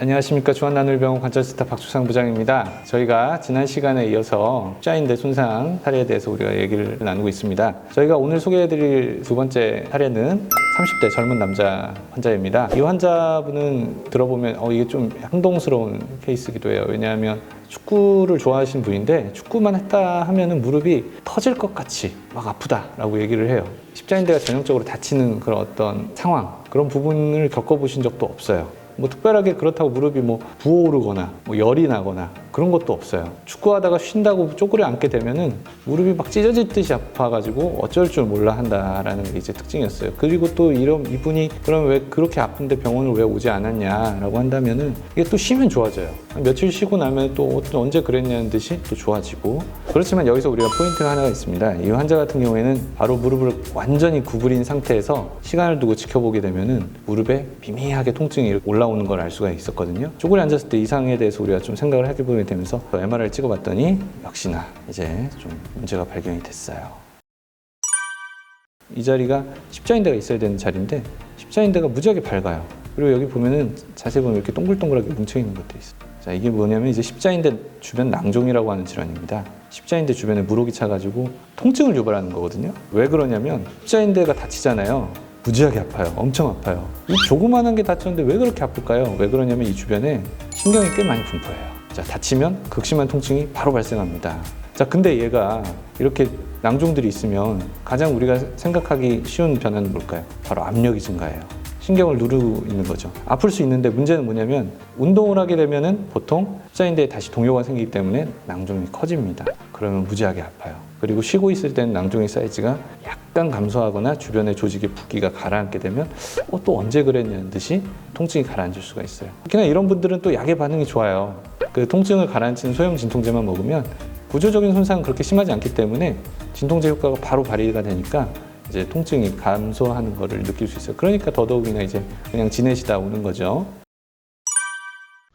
안녕하십니까. 주한나눔병원 관절센터 박주상 부장입니다. 저희가 지난 시간에 이어서 십자인대 손상 사례에 대해서 우리가 얘기를 나누고 있습니다. 저희가 오늘 소개해드릴 두 번째 사례는 30대 젊은 남자 환자입니다. 이 환자분은 들어보면 이게 좀 행동스러운 케이스이기도 해요. 왜냐하면 축구를 좋아하시는 분인데 축구만 했다 하면은 무릎이 터질 것 같이 막 아프다라고 얘기를 해요. 십자인대가 전형적으로 다치는 그런 어떤 상황, 그런 부분을 겪어보신 적도 없어요. 특별하게 그렇다고 무릎이 부어오르거나 열이 나거나 그런 것도 없어요. 축구하다가 쉰다고 쪼그려 앉게 되면은 무릎이 막 찢어질 듯이 아파가지고 어쩔 줄 몰라 한다라는 게 이제 특징이었어요. 그리고 또 이분이 그럼 왜 그렇게 아픈데 병원을 왜 오지 않았냐라고 한다면은 이게 또 쉬면 좋아져요. 며칠 쉬고 나면 또 언제 그랬냐는 듯이 또 좋아지고. 그렇지만 여기서 우리가 포인트가 하나가 있습니다. 이 환자 같은 경우에는 바로 무릎을 완전히 구부린 상태에서 시간을 두고 지켜보게 되면은 무릎에 미미하게 통증이 올라오는 걸 알 수가 있었거든요. 쪼그려 앉았을 때 이상에 대해서 우리가 좀 생각을 해보게 되면서 MRI를 찍어봤더니 역시나 이제 좀 문제가 발견이 됐어요. 이 자리가 십자인대가 있어야 되는 자리인데 십자인대가 무지하게 밝아요. 그리고 여기 보면은 자세히 보면 이렇게 동글동글하게 뭉쳐있는 것도 있어요. 자, 이게 뭐냐면 이제 십자인대 주변 낭종이라고 하는 질환입니다. 십자인대 주변에 물혹이 차가지고 통증을 유발하는 거거든요. 왜 그러냐면 십자인대가 다치잖아요. 무지하게 아파요. 엄청 아파요. 이 조그만한 게 다쳤는데 왜 그렇게 아플까요? 왜 그러냐면 이 주변에 신경이 꽤 많이 분포해요. 자, 다치면 극심한 통증이 바로 발생합니다. 자, 근데 얘가 이렇게 낭종들이 있으면 가장 우리가 생각하기 쉬운 변화는 뭘까요? 바로 압력이 증가해요. 신경을 누르고 있는 거죠. 아플 수 있는데 문제는 뭐냐면 운동을 하게 되면은 보통 십자인대에 다시 동요가 생기기 때문에 낭종이 커집니다. 그러면 무지하게 아파요. 그리고 쉬고 있을 때는 낭종의 사이즈가 약간 감소하거나 주변의 조직의 붓기가 가라앉게 되면 또 언제 그랬냐는 듯이 통증이 가라앉을 수가 있어요. 특히나 이런 분들은 또 약의 반응이 좋아요. 그 통증을 가라앉히는 소형 진통제만 먹으면 구조적인 손상은 그렇게 심하지 않기 때문에 진통제 효과가 바로 발휘가 되니까 이제 통증이 감소하는 것을 느낄 수 있어요. 그러니까 더더욱이나 이제 그냥 지내시다 오는 거죠.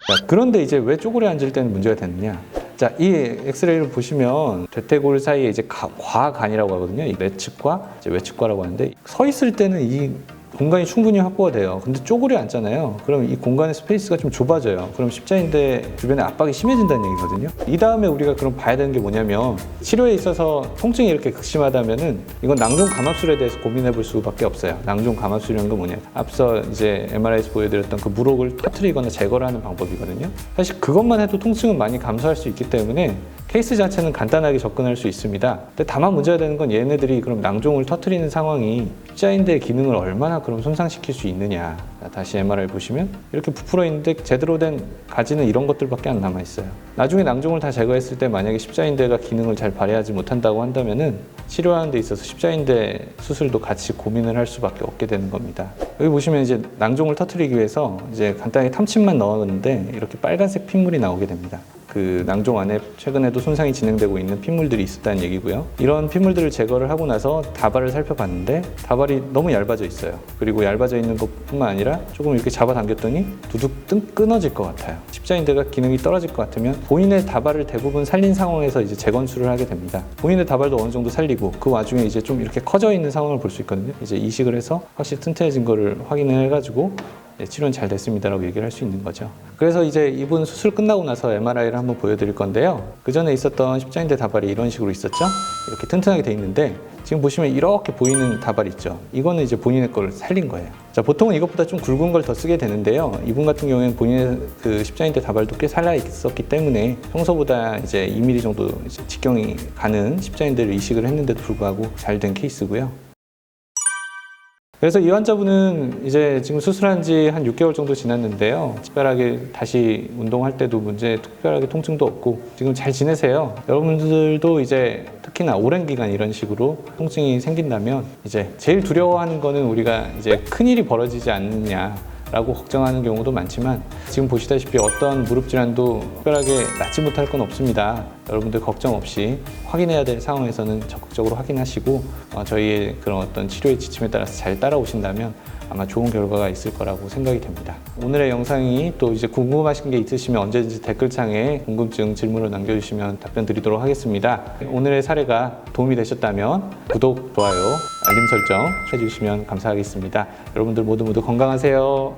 자, 그런데 이제 왜 쪼그려 앉을 때는 문제가 됐느냐? 자, 이 엑스레이를 보시면 대퇴골 사이에 이제 과간이라고 하거든요. 이 내측과 이제 외측과라고 하는데 서 있을 때는 이 공간이 충분히 확보가 돼요. 근데 쪼그려 앉잖아요. 그럼 이 공간의 스페이스가 좀 좁아져요. 그럼 십자인대 주변에 압박이 심해진다는 얘기거든요. 이 다음에 우리가 그럼 봐야 되는 게 뭐냐면 치료에 있어서 통증이 이렇게 극심하다면은 이건 낭종 감압술에 대해서 고민해 볼 수밖에 없어요. 낭종 감압술이라는 건 뭐냐? 앞서 이제 MRI에서 보여드렸던 그 물혹을 터트리거나 제거를 하는 방법이거든요. 사실 그것만 해도 통증은 많이 감소할 수 있기 때문에 케이스 자체는 간단하게 접근할 수 있습니다. 근데 다만 문제가 되는 건 얘네들이 그럼 낭종을 터트리는 상황이 십자인대의 기능을 얼마나 그럼 손상시킬 수 있느냐. 자, 다시 MRI 보시면 이렇게 부풀어 있는데 제대로 된 가지는 이런 것들밖에 안 남아 있어요. 나중에 낭종을 다 제거했을 때 만약에 십자인대가 기능을 잘 발휘하지 못한다고 한다면은 치료하는 데 있어서 십자인대 수술도 같이 고민을 할 수밖에 없게 되는 겁니다. 여기 보시면 이제 낭종을 터트리기 위해서 이제 간단히 탐침만 넣었는데 이렇게 빨간색 핏물이 나오게 됩니다. 그 낭종 안에 최근에도 손상이 진행되고 있는 핏물들이 있었다는 얘기고요. 이런 핏물들을 제거를 하고 나서 다발을 살펴봤는데 다발이 너무 얇아져 있어요. 그리고 얇아져 있는 것뿐만 아니라 조금 이렇게 잡아당겼더니 두둑 끊어질 것 같아요. 십자인대가 기능이 떨어질 것 같으면 본인의 다발을 대부분 살린 상황에서 이제 재건수를 하게 됩니다. 본인의 다발도 어느 정도 살리고 그 와중에 이제 좀 이렇게 커져 있는 상황을 볼 수 있거든요. 이제 이식을 해서 확실히 튼튼해진 거를 확인을 해가지고 치료는 잘 됐습니다라고 얘기를 할 수 있는 거죠. 그래서 이제 이분 수술 끝나고 나서 MRI를 한번 보여드릴 건데요. 그 전에 있었던 십자인대 다발이 이런 식으로 있었죠. 이렇게 튼튼하게 돼 있는데 지금 보시면 이렇게 보이는 다발 있죠. 이거는 이제 본인의 걸 살린 거예요. 자, 보통은 이것보다 좀 굵은 걸 더 쓰게 되는데요. 이분 같은 경우에는 본인의 그 십자인대 다발도 꽤 살아 있었기 때문에 평소보다 이제 2mm 정도 직경이 가는 십자인대를 이식을 했는데도 불구하고 잘 된 케이스고요. 그래서 이 환자분은 이제 지금 수술한 지 한 6개월 정도 지났는데요. 특별하게 다시 운동할 때도 특별하게 통증도 없고 지금 잘 지내세요. 여러분들도 이제 특히나 오랜 기간 이런 식으로 통증이 생긴다면 이제 제일 두려워하는 거는 우리가 이제 큰일이 벌어지지 않느냐 라고 걱정하는 경우도 많지만 지금 보시다시피 어떤 무릎 질환도 특별하게 낫지 못할 건 없습니다. 여러분들 걱정 없이 확인해야 될 상황에서는 적극적으로 확인하시고 저희의 그런 어떤 치료의 지침에 따라서 잘 따라오신다면 아마 좋은 결과가 있을 거라고 생각이 됩니다. 오늘의 영상이 또 이제 궁금하신 게 있으시면 언제든지 댓글창에 궁금증 질문을 남겨주시면 답변 드리도록 하겠습니다. 오늘의 사례가 도움이 되셨다면 구독, 좋아요, 알림 설정 해주시면 감사하겠습니다. 여러분들 모두 건강하세요.